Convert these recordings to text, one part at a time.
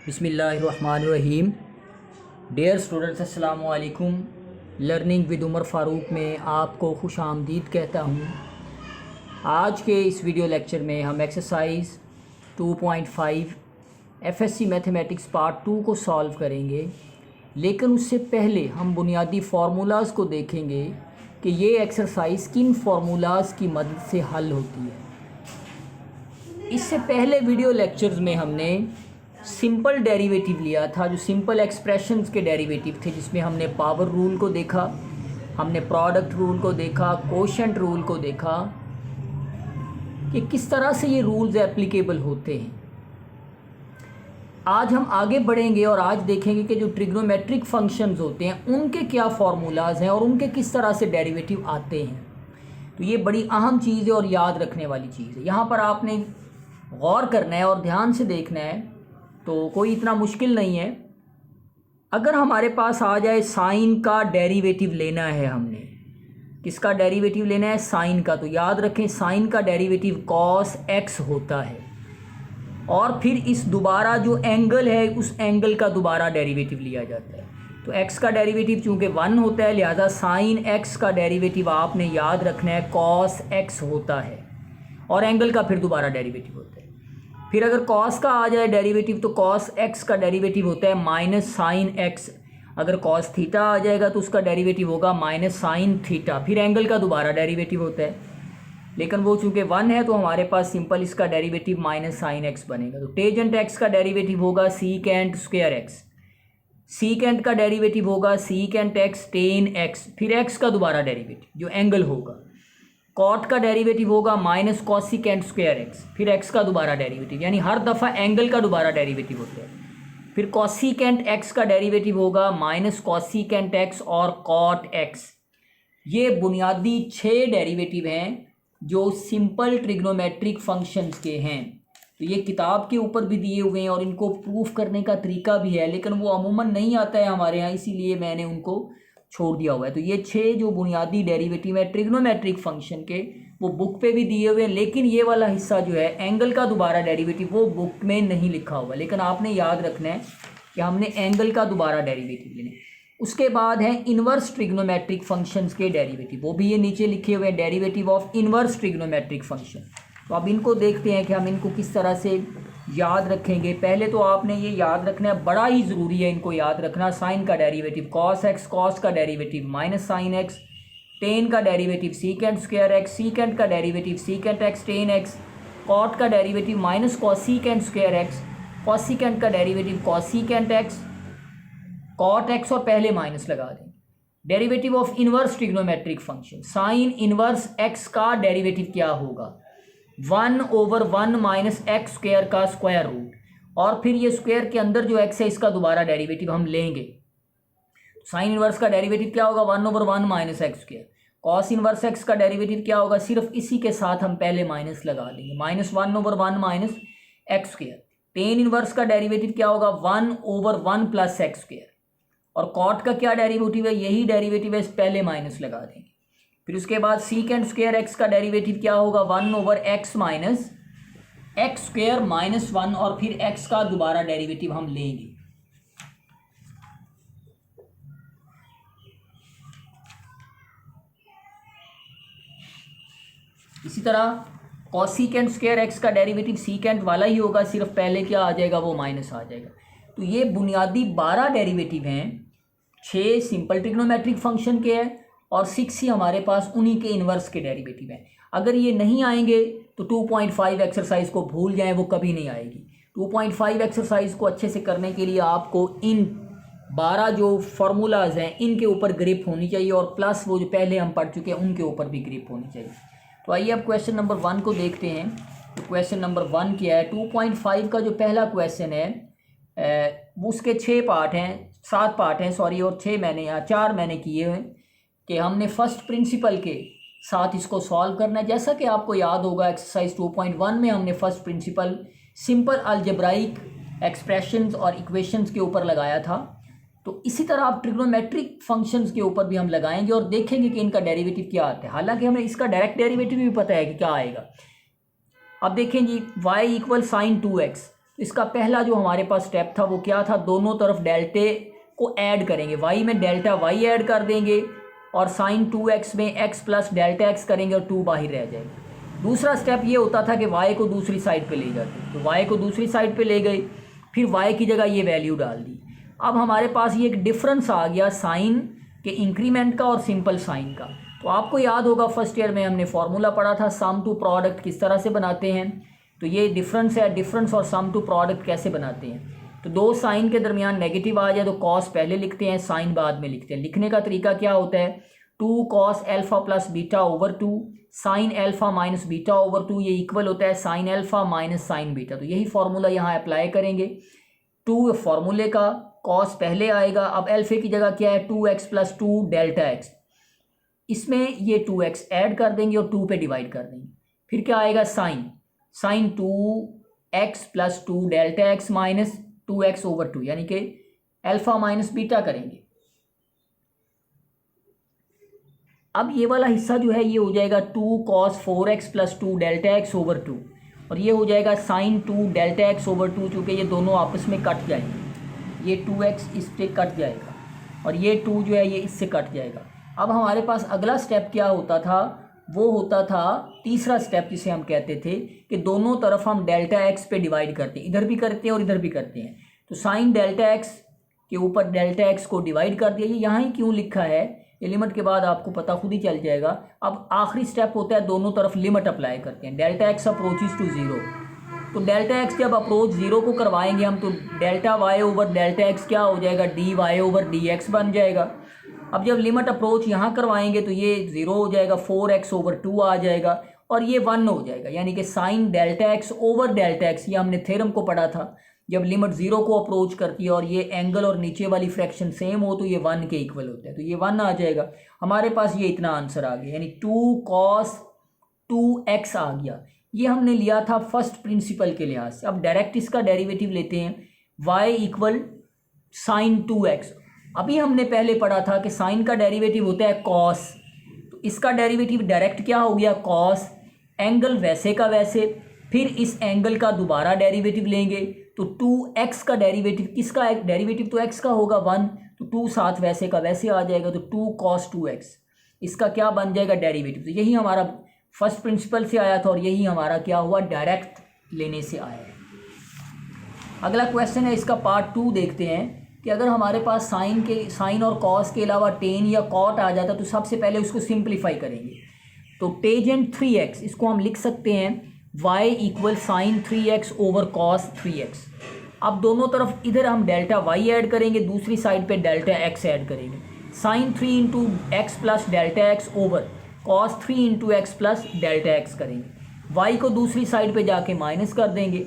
बिस्मिल्लाहिर्रहमानिर्रहीम। Dear students, अस्सलामु अलैकुम। लर्निंग विद उमर फ़ारूक में आपको खुश आमदीद कहता हूँ। आज के इस वीडियो लेक्चर में हम एक्सरसाइज 2.5 एफएससी मैथमेटिक्स पार्ट 2 को सॉल्व करेंगे, लेकिन उससे पहले हम बुनियादी फार्मूलाज़ को देखेंगे कि ये एक्सरसाइज किन फार्मूलाज़ की मदद से हल होती है। इससे पहले वीडियो लेक्चर्स में हमने सिंपल डेरिवेटिव लिया था, जो सिंपल एक्सप्रेशंस के डेरिवेटिव थे, जिसमें हमने पावर रूल को देखा, हमने प्रोडक्ट रूल को देखा, कोशेंट रूल को देखा कि किस तरह से ये रूल्स एप्लीकेबल होते हैं। आज हम आगे बढ़ेंगे और आज देखेंगे कि जो ट्रिग्नोमेट्रिक फंक्शंस होते हैं उनके क्या फार्मूलाज हैं और उनके किस तरह से डेरिवेटिव आते हैं। तो ये बड़ी अहम चीज़ है और याद रखने वाली चीज़ है। यहाँ पर आपने गौर करना है और ध्यान से देखना है, तो कोई इतना मुश्किल नहीं है। अगर हमारे पास आ जाए साइन का डेरिवेटिव लेना है, हमने किसका डेरिवेटिव लेना है? साइन का। तो याद रखें, साइन का डेरिवेटिव कॉस एक्स होता है और फिर इस दोबारा जो एंगल है उस एंगल का दोबारा डेरिवेटिव लिया जाता है। तो एक्स का डेरिवेटिव चूँकि 1 होता है, लिहाजा साइन एक्स का डेरिवेटिव आपने याद रखना है कॉस एक्स होता है और एंगल का फिर दोबारा डेरिवेटिव होता है। फिर अगर कॉस का आ जाए डेरिवेटिव तो कॉस एक्स का डेरिवेटिव होता है माइनस साइन एक्स। अगर कॉस थीटा आ जाएगा तो उसका डेरिवेटिव होगा माइनस साइन थीटा। फिर एंगल का दोबारा डेरिवेटिव होता है, लेकिन वो चूंकि 1 है तो हमारे पास सिंपल इसका डेरिवेटिव माइनस साइन एक्स बनेगा। तो टेजेंट एक्स का डेरिवेटिव होगा सीकेंट स्क्वायर एक्स, सीकेंट का डेरिवेटिव होगा सीकेंट एक्स टेन एक्स, फिर एक्स का दोबारा डेरिवेटिव जो एंगल होगा। कॉट का डेरिवेटिव होगा माइनस कॉसिकेंट स्क्वायर एक्स, फिर एक्स का दोबारा डेरिवेटिव, यानी हर दफ़ा एंगल का दोबारा डेरिवेटिव होता है। फिर कॉसिकेंट एक्स का डेरिवेटिव होगा माइनस कॉसिकेंट एक्स और कॉट एक्स। ये बुनियादी 6 डेरिवेटिव हैं जो सिंपल ट्रिग्नोमेट्रिक फंक्शंस के हैं। तो ये किताब के ऊपर भी दिए हुए हैं और इनको प्रूफ करने का तरीका भी है, लेकिन वो अमूमन नहीं आता है हमारे यहाँ, इसीलिए मैंने उनको छोड़ दिया हुआ है। तो ये 6 जो बुनियादी डेरिवेटिव है ट्रिग्नोमेट्रिक फंक्शन के, वो बुक पे भी दिए हुए हैं, लेकिन ये वाला हिस्सा जो है एंगल का दोबारा डेरिवेटिव वो बुक में नहीं लिखा हुआ। लेकिन आपने याद रखना है कि हमने एंगल का दोबारा डेरिवेटिव लेना है। उसके बाद है इनवर्स ट्रिग्नोमेट्रिक फंक्शंस के डेरिवेटिव, वो भी ये नीचे लिखे हुए हैं, derivative of inverse trigonometric function. तो अब इनको देखते हैं कि हम इनको किस तरह से याद रखेंगे। पहले तो आपने ये याद रखना है, बड़ा ही ज़रूरी है इनको याद रखना। साइन का डेरिवेटिव कॉस एक्स, कॉस का derivative minus sine x, tan का derivative secant square x, secant का derivative secant x tan x, cot का derivative minus cosecant square x, cosecant का derivative cosecant x, cot x और पहले minus लगा देंगे। Derivative of inverse trigonometric function, sine inverse x का derivative क्या होगा? 1/1 माइनस एक्स स्क्वायर का स्क्वायर रूट, और फिर ये स्क्वायर के अंदर जो एक्स है इसका दोबारा डेरिवेटिव हम लेंगे। साइन इनवर्स का डेरिवेटिव क्या होगा? 1/1 minus x square. Cos inverse x का डेरिवेटिव क्या होगा? सिर्फ इसी के साथ हम पहले माइनस लगा देंगे, minus 1/1 minus x square. Tan inverse का डेरिवेटिव क्या होगा? 1/1 प्लस एक्स स्क्वायर। और कॉट का क्या डेरिवेटिव है? यही डेरिवेटिव है, इस पहले माइनस लगा देंगे। फिर उसके बाद सीकेंट स्क्वायर एक्स का डेरिवेटिव क्या होगा? 1/x minus x square minus 1, और फिर एक्स का दोबारा डेरिवेटिव हम लेंगे। इसी तरह कॉसिकेंट स्क्वायर एक्स का डेरिवेटिव सीकेंट वाला ही होगा, सिर्फ पहले क्या आ जाएगा? वो माइनस आ जाएगा। तो ये बुनियादी 12 डेरिवेटिव हैं, 6 सिंपल ट्रिग्नोमेट्रिक फंक्शन के हैं और 6 ही हमारे पास उन्हीं के इन्वर्स के डेरिवेटिव हैं। अगर ये नहीं आएंगे तो 2.5 एक्सरसाइज को भूल जाएं, वो कभी नहीं आएगी। 2.5 एक्सरसाइज को अच्छे से करने के लिए आपको इन 12 जो फार्मूलाज हैं इनके ऊपर ग्रिप होनी चाहिए, और प्लस वो जो पहले हम पढ़ चुके हैं उनके ऊपर भी ग्रिप होनी चाहिए। तो आइए अब क्वेश्चन नंबर 1 को देखते हैं। तो क्वेश्चन नंबर 1 क्या है? 2.5 का जो पहला क्वेश्चन है वो उसके 6 पार्ट हैं, 7 पार्ट हैं सॉरी, और 4 मैंने किए हुए कि हमने फर्स्ट प्रिंसिपल के साथ इसको सॉल्व करना है। जैसा कि आपको याद होगा एक्सरसाइज 2.1 में हमने first principle simple algebraic expressions और इक्वेशंस के ऊपर लगाया था। तो इसी तरह आप ट्रिग्नोमेट्रिक फंक्शंस के ऊपर भी हम लगाएंगे और देखेंगे कि इनका डेरिवेटिव क्या आता है। हालांकि हमें इसका डायरेक्ट डेरिवेटिव भी पता है कि क्या आएगा। अब देखें जी, y = sin 2x, इसका पहला जो हमारे पास स्टेप था वो क्या था, दोनों तरफ डेल्टे को ऐड करेंगे, y में डेल्टा y ऐड कर देंगे और साइन 2x में x प्लस डेल्टा x करेंगे और 2 बाहर रह जाएगा। दूसरा स्टेप ये होता था कि y को दूसरी साइड पे ले जाते, तो y को दूसरी साइड पे ले गए, फिर y की जगह ये वैल्यू डाल दी। अब हमारे पास ये एक डिफरेंस आ गया साइन के इंक्रीमेंट का और सिंपल साइन का। तो आपको याद होगा फर्स्ट ईयर में हमने फॉर्मूला पढ़ा था सम टू प्रोडक्ट किस तरह से बनाते हैं। तो ये डिफरेंस है, डिफरेंस और सम टू प्रोडक्ट कैसे बनाते हैं। तो दो साइन के दरमियान नेगेटिव आ जाए तो कॉस पहले लिखते हैं, साइन बाद में लिखते हैं। लिखने का तरीका क्या होता है, 2 cos alpha plus beta over 2 sine alpha minus beta over 2, ये इक्वल होता है sine alpha minus sign beta. तो यही फॉर्मूला यहाँ अप्लाई करेंगे। 2 फॉर्मूले का, कॉस पहले आएगा। अब एल्फे की जगह क्या है, 2x प्लस 2 डेल्टा x, इसमें ये 2x ऐड कर देंगे और 2 पे डिवाइड कर देंगे। फिर क्या आएगा, sine 2x plus 2 delta x minus 2x over 2, यानी कि अल्फा माइनस बीटा करेंगे। अब ये वाला हिस्सा जो है ये हो जाएगा 2 cos 4x plus 2 delta x over 2, और ये हो जाएगा साइन 2 डेल्टा x ओवर 2, चूँकि ये दोनों आपस में कट जाएंगे, ये 2x इससे कट जाएगा और ये 2 जो है ये इससे कट जाएगा। अब हमारे पास अगला स्टेप क्या होता था, वो होता था तीसरा स्टेप जिसे हम कहते थे कि दोनों तरफ हम डेल्टा x पे डिवाइड करते हैं, इधर भी करते हैं और इधर भी करते हैं। तो साइन डेल्टा x के ऊपर डेल्टा x को डिवाइड कर दिया। ये यहाँ ही क्यों लिखा है, ये लिमिट के बाद आपको पता खुद ही चल जाएगा। अब आखिरी स्टेप होता है दोनों तरफ लिमिट अप्लाई करते हैं, डेल्टा x अप्रोचेस टू 0। तो डेल्टा x जब अप्रोच 0 को करवाएंगे हम, तो delta y over delta x क्या हो जाएगा, dy ओवर dx बन जाएगा। अब जब लिमिट अप्रोच यहाँ करवाएंगे तो ये 0 हो जाएगा, 4x ओवर 2 आ जाएगा और ये 1 हो जाएगा, यानी कि sine delta x over delta x, ये हमने थ्योरम को पढ़ा था, जब लिमिट 0 को अप्रोच करती है और ये एंगल और नीचे वाली फ्रैक्शन सेम हो तो ये 1 के इक्वल होता है। तो ये 1 आ जाएगा। हमारे पास ये इतना आंसर आ गया, यानी 2 कॉस 2x आ गया। ये हमने लिया था फर्स्ट प्रिंसिपल के लिहाज से। अब डायरेक्ट इसका डेरिवेटिव लेते हैं, y इक्वल साइन 2x। अभी हमने पहले पढ़ा था कि साइन का डेरिवेटिव होता है कॉस, तो इसका डेरिवेटिव डायरेक्ट क्या हो गया, कॉस, एंगल वैसे का वैसे, फिर इस एंगल का दोबारा डेरिवेटिव लेंगे तो 2x का डेरिवेटिव, किसका डेरिवेटिव तो x का होगा 1, तो 2 साथ वैसे का वैसे आ जाएगा, तो 2 cos 2x इसका क्या बन जाएगा, डेरिवेटिव। तो यही हमारा फर्स्ट प्रिंसिपल से आया था और यही हमारा क्या हुआ, डायरेक्ट लेने से आया है। अगला क्वेश्चन है, इसका पार्ट 2 देखते हैं कि अगर हमारे पास साइन और कॉस के अलावा टेन या कॉट आ जाता तो सबसे पहले उसको सिंप्लीफाई करेंगे। तो टेजेंट 3x, इसको हम लिख सकते हैं y equal sine 3x over cos 3x। अब दोनों तरफ इधर हम डेल्टा y ऐड करेंगे, दूसरी साइड पे डेल्टा x ऐड करेंगे। Sine 3 into x plus delta x over cos 3 into x plus delta x करेंगे। y को दूसरी साइड पे जाके माइनस कर देंगे,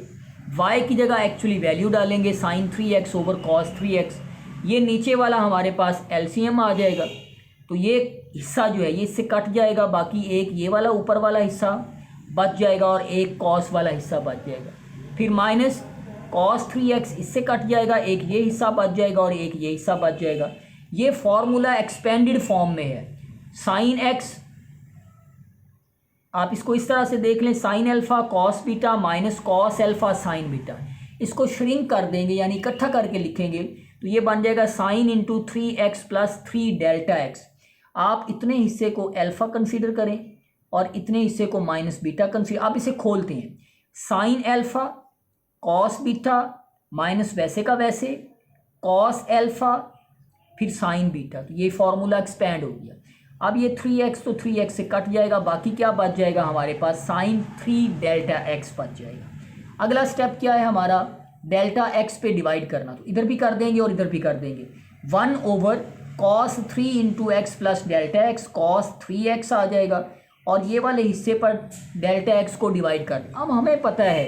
y की जगह एक्चुअली वैल्यू डालेंगे sine 3x over cos 3x। ये नीचे वाला हमारे पास एलसीएम आ जाएगा, तो ये हिस्सा जो है ये इससे कट जाएगा, बाकी एक ये वाला ऊपर वाला हिस्सा बच जाएगा और एक कॉस वाला हिस्सा बच जाएगा। फिर माइनस कॉस 3x इससे कट जाएगा, एक ये हिस्सा बच जाएगा और एक ये हिस्सा बच जाएगा। ये फॉर्मूला एक्सपेंडेड फॉर्म में है। साइन x आप इसको इस तरह से देख लें, sine alpha cos beta minus cos alpha sign beta, इसको श्रिंक कर देंगे यानी इकट्ठा करके लिखेंगे तो ये बन जाएगा sine into 3x plus 3 delta x. आप इतने हिस्से को अल्फा कंसीडर करें और इतने हिस्से को माइनस बीटा कंसीडर। आप इसे खोलते हैं, sine alpha cos beta minus वैसे का वैसे कॉस अल्फा फिर साइन बीटा, तो ये फॉर्मूला एक्सपेंड हो गया। अब ये 3x तो 3x से कट जाएगा, बाकी क्या बच जाएगा हमारे पास, साइन 3 डेल्टा x बच जाएगा। अगला स्टेप क्या है हमारा, डेल्टा x पे डिवाइड करना, तो इधर भी कर देंगे और इधर भी कर देंगे। 1 over cos 3 into x plus delta x, cos 3x आ जाएगा और ये वाले हिस्से पर डेल्टा x को डिवाइड कर दें। अब हमें पता है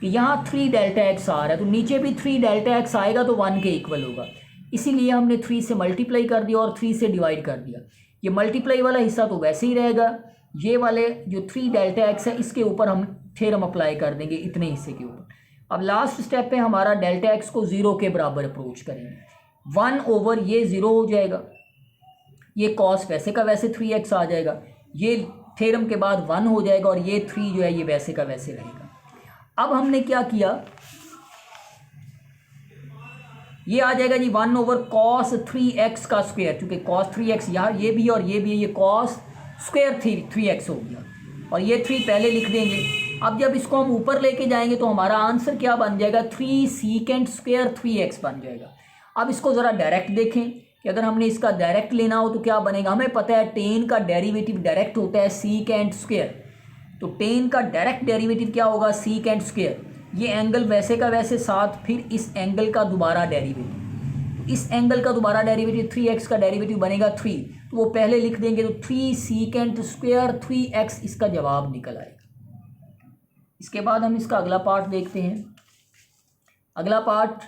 कि यहाँ 3 डेल्टा x आ रहा है, तो नीचे भी 3 डेल्टा x आएगा तो 1 के इक्वल होगा, इसीलिए हमने 3 से मल्टीप्लाई कर दिया और 3 से डिवाइड कर दिया। ये मल्टीप्लाई वाला हिस्सा तो वैसे ही रहेगा, ये वाले जो 3 डेल्टा एक्स है इसके ऊपर हम थ्योरम अप्लाई कर देंगे इतने हिस्से के ऊपर। अब लास्ट स्टेप पे हमारा डेल्टा एक्स को 0 के बराबर अप्रोच करेंगे। 1 ओवर ये 0 हो जाएगा, ये कॉस वैसे का वैसे 3x आ जाएगा, ये थ्योरम के बाद 1 हो जाएगा और ये 3 जो है ये वैसे का वैसे रहेगा। अब हमने क्या किया, ये आ जाएगा जी 1/cos 3x का स्क्वायर, क्योंकि cos 3x यहाँ ये भी और ये भी है, ये cos स्क्वायर 3x हो गया और ये 3 पहले लिख देंगे। अब जब इसको हम ऊपर लेके जाएंगे तो हमारा आंसर क्या बन जाएगा, 3 secant स्क्वायर 3x बन जाएगा। अब इसको ज़रा डायरेक्ट देखें कि अगर हमने इसका डायरेक्ट लेना हो तो क्या बनेगा। हमें पता है टेन का डेरिवेटिव डायरेक्ट होता है secant स्क्वायर, तो टेन का डायरेक्ट डेरिवेटिव क्या होगा, secant स्क्वायर। ये एंगल वैसे का वैसे साथ, फिर इस एंगल का दोबारा डेरिवेटिव, इस एंगल का दोबारा डेरिवेटिव 3x का डेरिवेटिव बनेगा 3, तो वो पहले लिख देंगे तो 3 secant स्क्वायर 3x इसका जवाब निकल आएगा। इसके बाद हम इसका अगला पार्ट देखते हैं। अगला part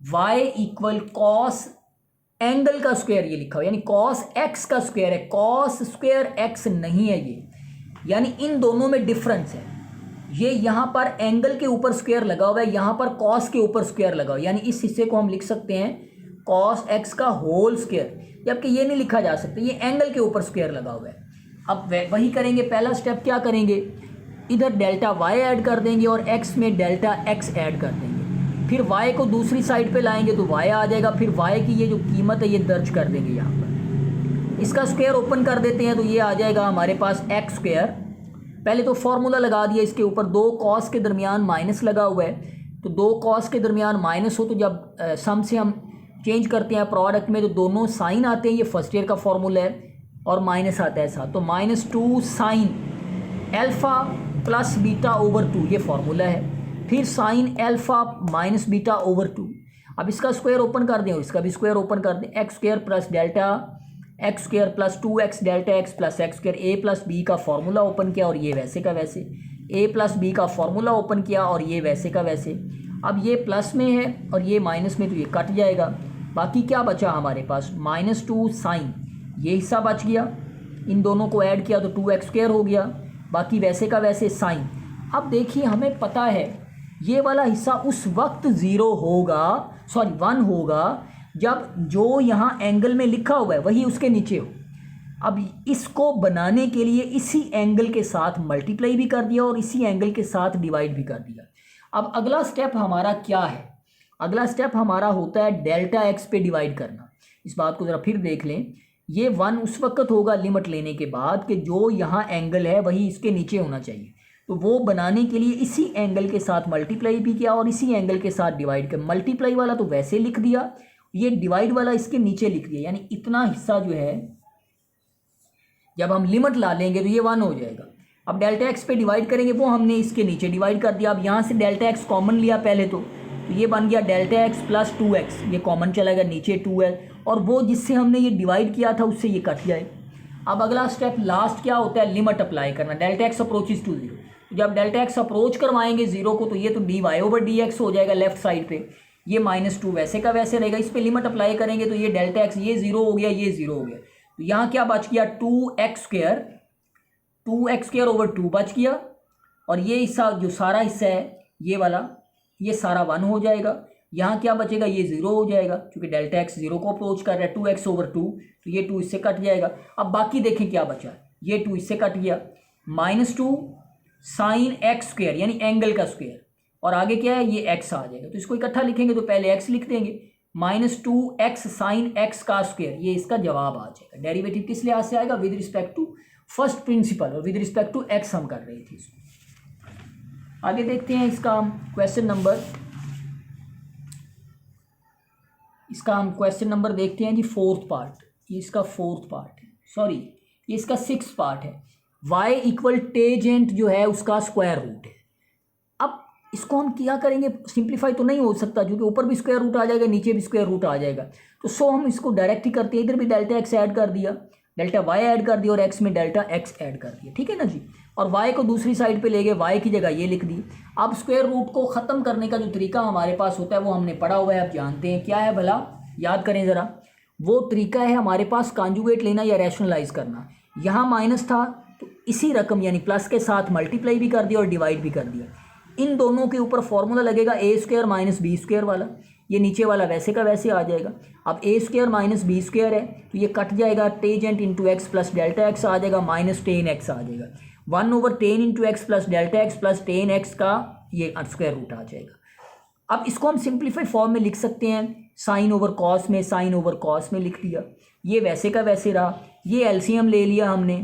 y equal cos angle का स्क्वायर ये लिखा हुआ, यानी कॉस x का स्क्वायर है, कॉस स्क्वायर x नहीं है ये, यानी इन दोनों में डिफरेंस है। ये यहाँ पर एंगल के ऊपर स्क्वायर लगा हुआ है, यहाँ पर कॉस के ऊपर स्क्वायर लगा हुआ है, यानी इस हिस्से को हम लिख सकते हैं कॉस x का होल स्क्वायर, जबकि ये नहीं लिखा जा सकता, ये एंगल के ऊपर स्क्वायर लगा हुआ है। अब वही करेंगे, पहला स्टेप क्या करेंगे, इधर डेल्टा y ऐड कर देंगे और x में डेल्टा x ऐड कर देंगे, फिर y को दूसरी साइड पे लाएंगे तो y आ जाएगा, फिर y की ये जो कीमत है ये दर्ज कर देंगे यहाँ पर। इसका स्क्वायर ओपन कर देते हैं तो ये आ जाएगा हमारे पास x स्क्वायर। पहले तो फॉर्मूला लगा दिया, इसके ऊपर 2 cos के दरमियान माइनस लगा हुआ है, तो 2 cos के दरमियान माइनस हो तो जब सम से हम चेंज करते हैं प्रोडक्ट में तो दोनों साइन आते हैं, ये फर्स्ट ईयर का फॉर्मूला है, और माइनस आता है साथ, तो -2 sin alpha plus beta over 2 ये फॉर्मूला है, फिर sin alpha minus beta over 2। अब इसका स्क्वायर ओपन कर दें और इसका भी स्क्वायर ओपन कर दें, x square plus delta x square plus 2x delta x plus x square, a plus b का फॉर्मूला ओपन किया और ये वैसे का वैसे, a प्लस b का फॉर्मूला ओपन किया और ये वैसे का वैसे। अब ये प्लस में है और ये माइनस में, तो ये कट जाएगा, बाकी क्या बचा हमारे पास -2 sin, ये हिस्सा बच गया, इन दोनों को ऐड किया तो 2x स्क्वायर हो गया, बाकी वैसे का वैसे sin। अब देखिए हमें पता है ये वाला हिस्सा उस वक्त 1 होगा जब जो यहाँ एंगल में लिखा हुआ है वही उसके नीचे हो। अब इसको बनाने के लिए इसी एंगल के साथ मल्टीप्लाई भी कर दिया और इसी एंगल के साथ डिवाइड भी कर दिया। अब अगला स्टेप हमारा क्या है, अगला स्टेप हमारा होता है डेल्टा x पे डिवाइड करना। इस बात को ज़रा फिर देख लें, ये 1 उस वक्त होगा लिमिट लेने के बाद कि जो यहाँ एंगल है वही इसके नीचे होना चाहिए, तो वो बनाने के लिए इसी एंगल के साथ मल्टीप्लाई भी किया और इसी एंगल के साथ डिवाइड कर। मल्टीप्लाई वाला तो वैसे लिख दिया, ये डिवाइड वाला इसके नीचे लिख दिया, यानी इतना हिस्सा जो है जब हम लिमिट ला लेंगे तो ये 1 हो जाएगा। अब डेल्टा x पे डिवाइड करेंगे, वो हमने इसके नीचे डिवाइड कर दिया। अब यहाँ से डेल्टा x कॉमन लिया पहले तो ये बन गया डेल्टा x प्लस 2x, ये कॉमन चला गया, नीचे 2 और वो जिससे हमने ये डिवाइड किया था उससे ये कट जाए। अब अगला स्टेप लास्ट क्या होता है, लिमिट अप्लाई करना। डेल्टा x अप्रोचेज टू 0, जब डेल्टा x अप्रोच करवाएंगे 0 को तो ये तो dy/dx हो जाएगा लेफ्ट साइड पे, ये -2 वैसे का वैसे रहेगा। इस पे लिमिट अप्लाई करेंगे तो ये डेल्टा x ये 0 हो गया, ये 0 हो गया, तो यहाँ क्या बच गया 2x स्क्वायर ओवर 2 बच गया, और ये हिस्सा जो सारा हिस्सा है ये वाला ये सारा 1 हो जाएगा। यहाँ क्या बचेगा, ये 0 हो जाएगा क्योंकि डेल्टा x 0 को अप्रोच कर रहा है, 2x ओवर 2, तो ये 2 इससे कट जाएगा। अब बाकी देखें क्या बचा, ये 2 इससे कट गया, -2 sin x स्क्वायर यानी एंगल का स्क्वायर, और आगे क्या है ये x आ जाएगा, तो इसको इकट्ठा लिखेंगे तो पहले x लिख देंगे, -2x sin x का स्क्वायर, ये इसका जवाब आ जाएगा। डेरिवेटिव किस लिहाज से आएगा, with respect to first principle, और विद रिस्पेक्ट टू x हम कर रहे थे इसको। आगे देखते हैं इसका हम क्वेश्चन नंबर देखते हैं जी, 4th पार्ट, ये इसका 4th पार्ट है, सॉरी ये इसका 6th पार्ट है। y इक्वल टेजेंट जो है उसका स्क्वायर रूट है। अब इसको हम क्या करेंगे, सिंप्लीफाई तो नहीं हो सकता क्योंकि ऊपर भी स्क्वायर रूट आ जाएगा, नीचे भी स्क्वायर रूट आ जाएगा, तो हम इसको डायरेक्ट ही करते हैं, इधर भी डेल्टा x ऐड कर दिया, डेल्टा y ऐड कर दिया और x में डेल्टा x ऐड कर दिया, ठीक है ना जी। और y को दूसरी साइड पे ले गए, y की जगह ये लिख दी। अब स्क्वायर रूट को ख़त्म करने का जो तरीका हमारे पास होता है वो हमने पढ़ा हुआ है, आप जानते हैं क्या है भला, याद करें ज़रा। वो तरीका है हमारे पास कॉन्जुगेट लेना या रैशनलाइज करना। यहाँ माइनस था तो इसी रकम यानी प्लस के साथ मल्टीप्लाई भी कर दिया और डिवाइड भी कर दिया। इन दोनों के ऊपर फॉर्मूला लगेगा a square minus B square वाला, ये नीचे वाला वैसे का वैसे आ जाएगा। अब a square minus B square है तो ये कट जाएगा, tangent into x plus delta x आ जाएगा, माइनस टेन एक्स आ जाएगा, 1/10 into x plus delta x plus ten x का ये स्क्वायर रूट आ जाएगा। अब इसको हम सिंप्लीफाइड फॉर्म में लिख सकते हैं, साइन ओवर कॉस में, साइन ओवर कॉस में लिख दिया। ये वैसे का वैसे रहा, ये एलसीएम ले लिया हमने,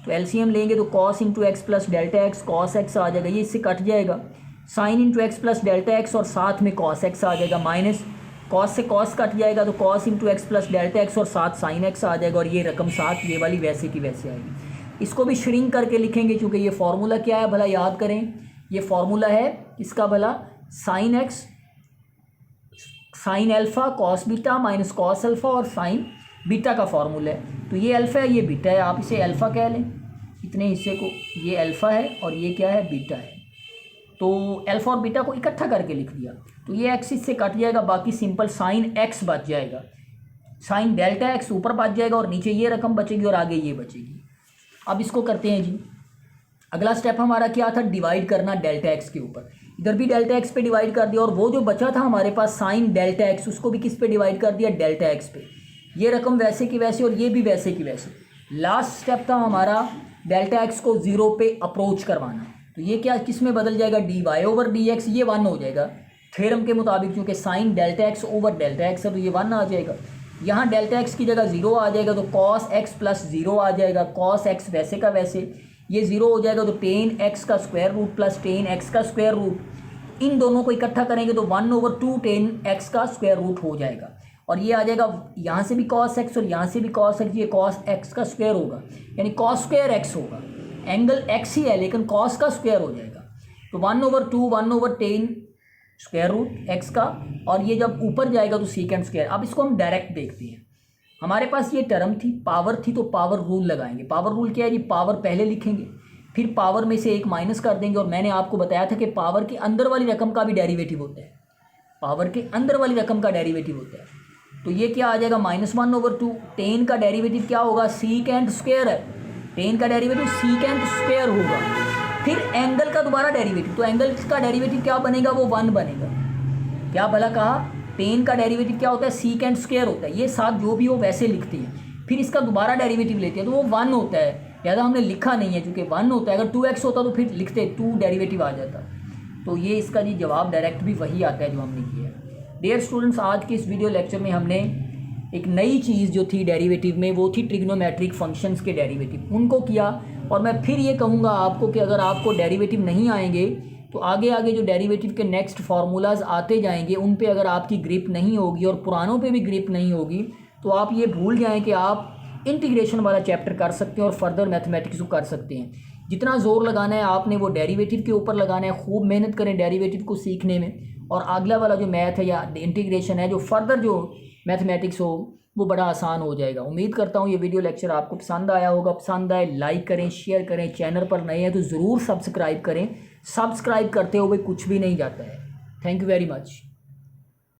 तो एलसीएम लेंगे तो cos into x plus delta x, cos x आ जाएगा, ये इससे कट जाएगा, sine into x plus delta x और साथ में कॉस एक्स आ जाएगा, माइनस कॉस से कॉस कट जाएगा तो cos into x plus delta x और साथ साइन एक्स आ जाएगा, और ये रकम साथ ये वाली वैसे की वैसे आएगी। इसको भी श्रिंक करके लिखेंगे, क्योंकि ये फार्मूला क्या है भला याद करें, ये फार्मूला है इसका भला sine x sine alpha cos beta minus cos alpha और साइन बीटा का फार्मूला है। तो ये अल्फ़ा है, ये बीटा है, आप इसे अल्फ़ा कह लें, इतने हिस्से को, ये अल्फ़ा है और ये क्या है, बीटा है। तो अल्फ़ा और बीटा को इकट्ठा करके लिख दिया, तो ये एक्स इससे कट जाएगा, बाकी सिंपल साइन एक्स बच जाएगा, साइन डेल्टा एक्स ऊपर बच जाएगा और नीचे ये रकम बचेगी और आगे ये बचेगी। अब इसको करते हैं जी। अगला स्टेप हमारा क्या था, डिवाइड करना डेल्टा एक्स के ऊपर। इधर भी डेल्टा एक्स पे डिवाइड कर दिया, और वो जो बचा था हमारे पास साइन डेल्टा एक्स, उसको भी किस पे डिवाइड कर दिया, डेल्टा एक्स पे। ये रकम वैसे की वैसे और ये भी वैसे की वैसे। लास्ट स्टेप था हमारा डेल्टा एक्स को 0 पे अप्रोच करवाना। तो ये क्या किस में बदल जाएगा, d y over d x, ये 1 हो जाएगा थ्योरम के मुताबिक, क्योंकि sine delta x over delta x है तो ये 1 आ जाएगा। यहाँ डेल्टा एक्स की जगह 0 आ जाएगा तो कॉस एक्स प्लस 0 आ जाएगा, कॉस एक्स वैसे का वैसे, ये 0 हो जाएगा तो टेन एक्स का square root plus ten x का स्क्वायर रूट, इन दोनों को इकट्ठा करेंगे तो 1/2 टेन एक्स का स्क्वायर रूट हो जाएगा, और ये आ जाएगा यहाँ से भी कॉस एक्स और यहाँ से भी कॉस एक्स, ये कॉस एक्स का स्क्वायर होगा, यानी कॉस स्क्वायर एक्स होगा, एंगल एक्स ही है लेकिन कॉस का स्क्वायर हो जाएगा। तो 1/10 स्क्वायर रूट एक्स का, और ये जब ऊपर जाएगा तो सीकेंड स्क्वायर। अब इसको हम डायरेक्ट देखते हैं। हमारे पास ये टर्म थी, पावर थी, तो पावर रूल लगाएंगे। पावर रूल क्या है जी, पावर पहले लिखेंगे, फिर पावर में से एक माइनस कर देंगे, और मैंने आपको बताया था कि पावर के अंदर वाली रकम का भी डेरिवेटिव होता है, पावर के अंदर वाली रकम का डेरिवेटिव होता है। तो ये क्या आ जाएगा, -1/2, टेन का डेरिवेटिव क्या होगा, सीकेंड स्क्वायर है, टेन का डेरिवेटिव सीकेंड स्क्वायर होगा, फिर एंगल का दोबारा डेरिवेटिव, तो एंगल का डेरिवेटिव क्या बनेगा, वो 1 बनेगा। क्या भला कहा, टेन का डेरिवेटिव क्या होता है, सीकेंड स्क्वायर होता है, ये साथ जो भी हो वैसे लिखते हैं, फिर इसका दोबारा डेरिवेटिव लेते हैं तो वो 1 होता है। ज़्यादा हमने लिखा नहीं है क्योंकि 1 होता है, अगर 2x होता तो फिर लिखते 2 डेरिवेटिव आ जाता। तो ये इसका जी जवाब डायरेक्ट भी वही आता है जो हमने किया है। डियर स्टूडेंट्स, आज के इस वीडियो लेक्चर में हमने एक नई चीज़ जो थी डेरिवेटिव में, वो थी ट्रिग्नोमेट्रिक फंक्शंस के डेरिवेटिव, उनको किया। और मैं फिर ये कहूँगा आपको कि अगर आपको डेरिवेटिव नहीं आएंगे तो आगे आगे जो डेरिवेटिव के नेक्स्ट फार्मूलाज आते जाएंगे उन पे अगर आपकी ग्रिप नहीं होगी और पुरानों पे भी ग्रिप नहीं होगी तो आप ये भूल जाएं कि आप इंटीग्रेशन वाला चैप्टर कर सकते हैं और फर्दर मैथमेटिक्स को कर सकते हैं। जितना ज़ोर लगाना है आपने वो डेरिवेटिव के ऊपर लगाना है, खूब मेहनत करें डेरिवेटिव को सीखने में, और अगला वाला जो मैथ है या इंटीग्रेशन है, जो फर्दर जो मैथमेटिक्स हो वो बड़ा आसान हो जाएगा। उम्मीद करता हूँ ये वीडियो लेक्चर आपको पसंद आया होगा। पसंद आए लाइक करें, शेयर करें, चैनल पर नए हैं तो ज़रूर सब्सक्राइब करें। सब्सक्राइब करते हुए कुछ भी नहीं जाता है। Thank you very much.